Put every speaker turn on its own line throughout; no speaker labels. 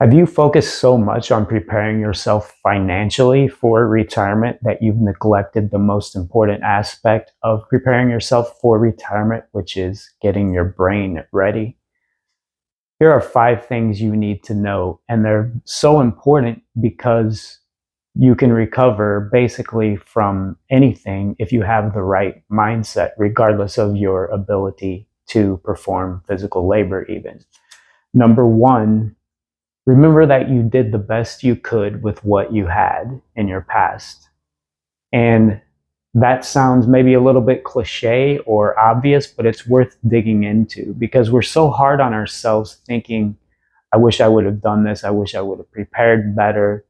Have you focused so much on preparing yourself financially for retirement that you've neglected the most important aspect of preparing yourself for retirement, which is getting your brain ready? Here are 5 things you need to know, and they're so important because you can recover basically from anything if you have the right mindset, regardless of your ability to perform physical labor, even. Number one, remember that you did the best you could with what you had in your past. And that sounds maybe a little bit cliche or obvious, but it's worth digging into because we're so hard on ourselves thinking, I wish I would have done this. I wish I would have prepared better.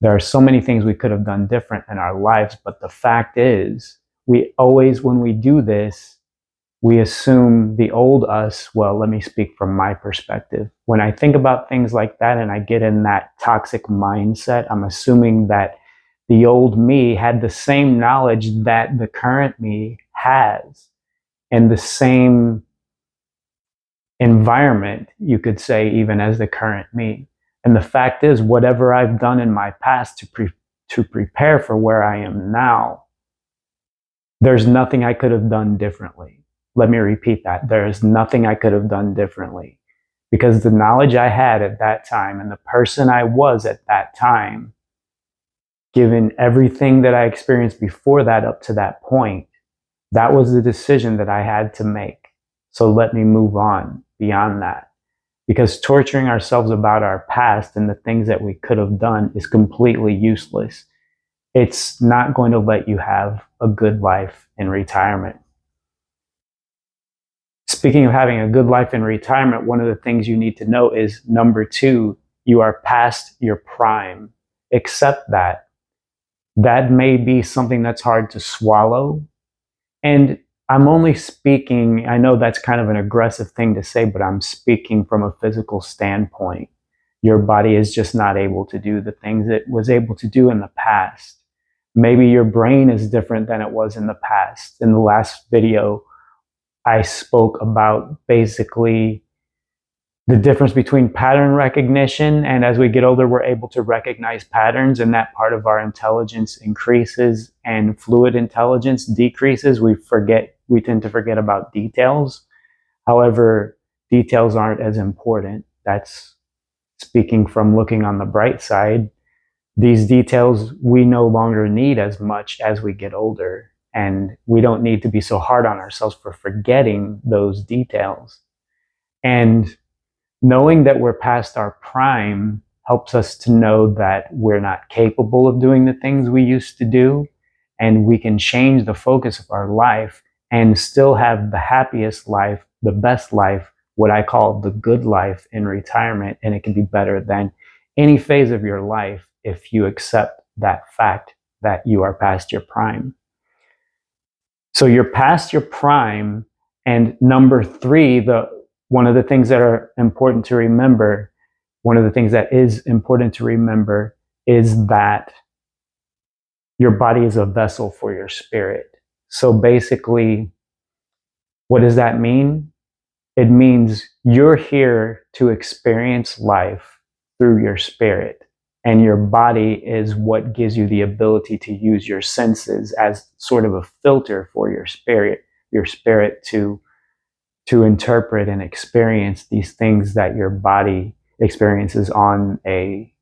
There are so many things we could have done different in our lives. But the fact is, we always, when we do this, we assume the old us. Well, let me speak from my perspective. When I think about things like that and I get in that toxic mindset, I'm assuming that the old me had the same knowledge that the current me has and the same environment, you could say, even as the current me. And the fact is, whatever I've done in my past to prepare for where I am now, there's nothing I could have done differently. Let me repeat that. There is nothing I could have done differently because the knowledge I had at that time and the person I was at that time, given everything that I experienced before that up to that point, that was the decision that I had to make. So let me move on beyond that because torturing ourselves about our past and the things that we could have done is completely useless. It's not going to let you have a good life in retirement. Speaking of having a good life in retirement, one of the things you need to know is number two, you are past your prime. Accept that. That may be something that's hard to swallow. And I'm only speaking, I know that's kind of an aggressive thing to say, but I'm speaking from a physical standpoint. Your body is just not able to do the things it was able to do in the past. Maybe your brain is different than it was in the past. In the last video, I spoke about basically the difference between pattern recognition, and as we get older, we're able to recognize patterns, and that part of our intelligence increases and fluid intelligence decreases. We tend to forget about details. However, details aren't as important. That's speaking from looking on the bright side. These details we no longer need as much as we get older, and we don't need to be so hard on ourselves for forgetting those details. And knowing that we're past our prime helps us to know that we're not capable of doing the things we used to do, and we can change the focus of our life and still have the happiest life, the best life, what I call the good life in retirement. And it can be better than any phase of your life if you accept that fact that you are past your prime. So you're past your prime. And number three, one of the things that are important to remember, one of the things that is important to remember is that your body is a vessel for your spirit. So basically, what does that mean? It means you're here to experience life through your spirit. And your body is what gives you the ability to use your senses as sort of a filter for your spirit to interpret and experience these things that your body experiences on a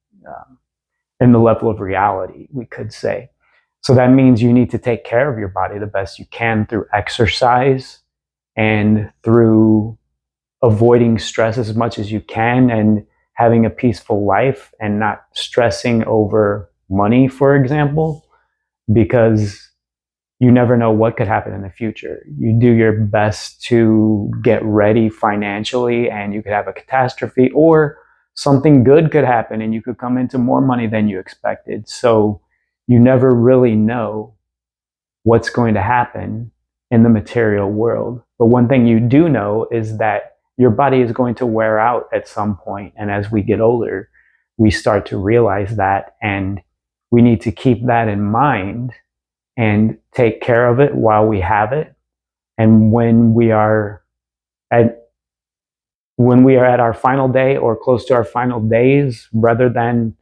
in the level of reality, we could say. So that means you need to take care of your body the best you can through exercise and through avoiding stress as much as you can and having a peaceful life and not stressing over money, for example, because you never know what could happen in the future. You do your best to get ready financially, and you could have a catastrophe, or something good could happen and you could come into more money than you expected. So you never really know what's going to happen in the material world. But one thing you do know is that your body is going to wear out at some point. And as we get older, we start to realize that, and we need to keep that in mind and take care of it while we have it. And when we are at when we are at our final day or close to our final days, rather than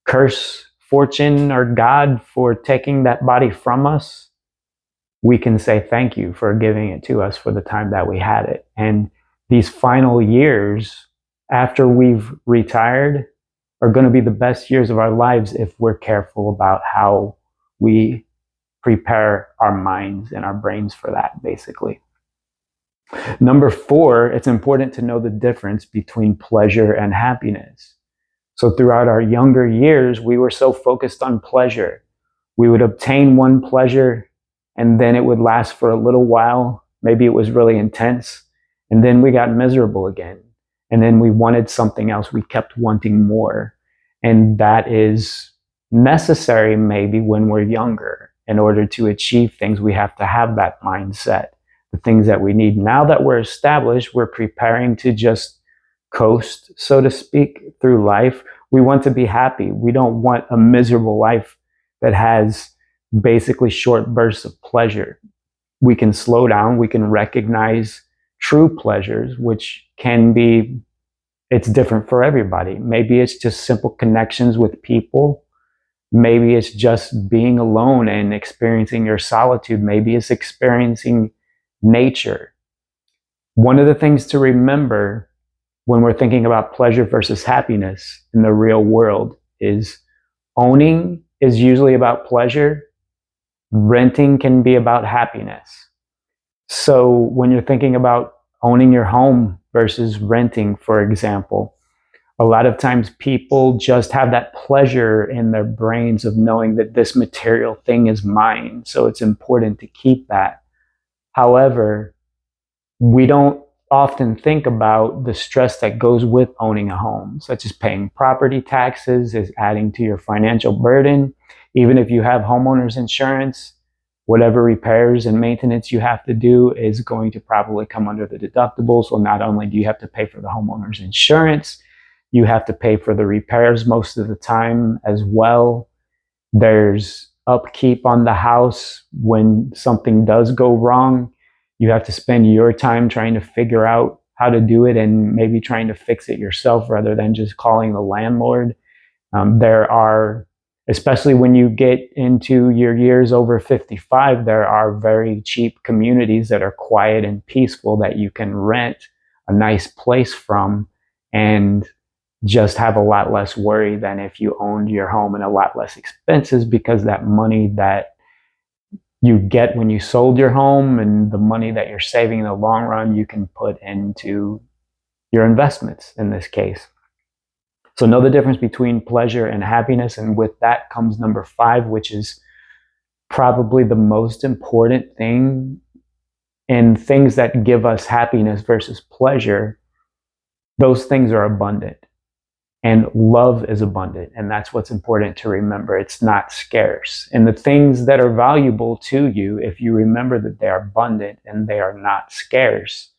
curse fortune or God for taking that body from us, we can say thank you for giving it to us for the time that we had it. And these final years after we've retired are going to be the best years of our lives if we're careful about how we prepare our minds and our brains for that, basically. Number 4, it's important to know the difference between pleasure and happiness. So throughout our younger years, we were so focused on pleasure. We would obtain one pleasure and then it would last for a little while. Maybe it was really intense. And then we got miserable again. And then we wanted something else. We kept wanting more. And that is necessary maybe when we're younger. In order to achieve things, we have to have that mindset, the things that we need. Now that we're established, we're preparing to just coast, so to speak, through life. We want to be happy. We don't want a miserable life that has basically short bursts of pleasure. We can slow down. We can recognize true pleasures, which can be, it's different for everybody. Maybe it's just simple connections with people. Maybe it's just being alone and experiencing your solitude. Maybe it's experiencing nature. One of the things to remember when we're thinking about pleasure versus happiness in the real world is owning is usually about pleasure. Renting can be about happiness. So when you're thinking about owning your home versus renting, for example, a lot of times people just have that pleasure in their brains of knowing that this material thing is mine. So it's important to keep that. However, we don't often think about the stress that goes with owning a home, such as paying property taxes, is adding to your financial burden. Even if you have homeowners insurance, whatever repairs and maintenance you have to do is going to probably come under the deductible. So not only do you have to pay for the homeowner's insurance, you have to pay for the repairs most of the time as well. There's upkeep on the house when something does go wrong. You have to spend your time trying to figure out how to do it and maybe trying to fix it yourself rather than just calling the landlord. There are, especially when you get into your years over 55, there are very cheap communities that are quiet and peaceful that you can rent a nice place from and just have a lot less worry than if you owned your home, and a lot less expenses, because that money that you get when you sold your home and the money that you're saving in the long run, you can put into your investments in this case. So know the difference between pleasure and happiness. And with that comes number 5, which is probably the most important thing in things that give us happiness versus pleasure. Those things are abundant. And love is abundant. And that's what's important to remember. It's not scarce. And the things that are valuable to you, if you remember that they are abundant and they are not scarce,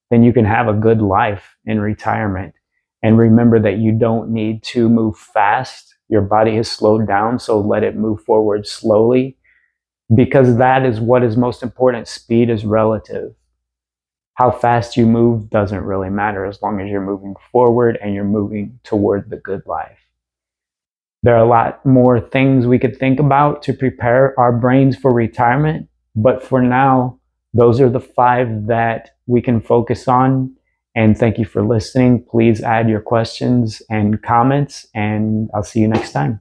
then you can have a good life in retirement. And remember that you don't need to move fast. Your body has slowed down, so let it move forward slowly, because that is what is most important. Speed is relative. How fast you move doesn't really matter as long as you're moving forward and you're moving toward the good life. There are a lot more things we could think about to prepare our brains for retirement, but for now, those are the 5 that we can focus on. And thank you for listening. Please add your questions and comments, and I'll see you next time.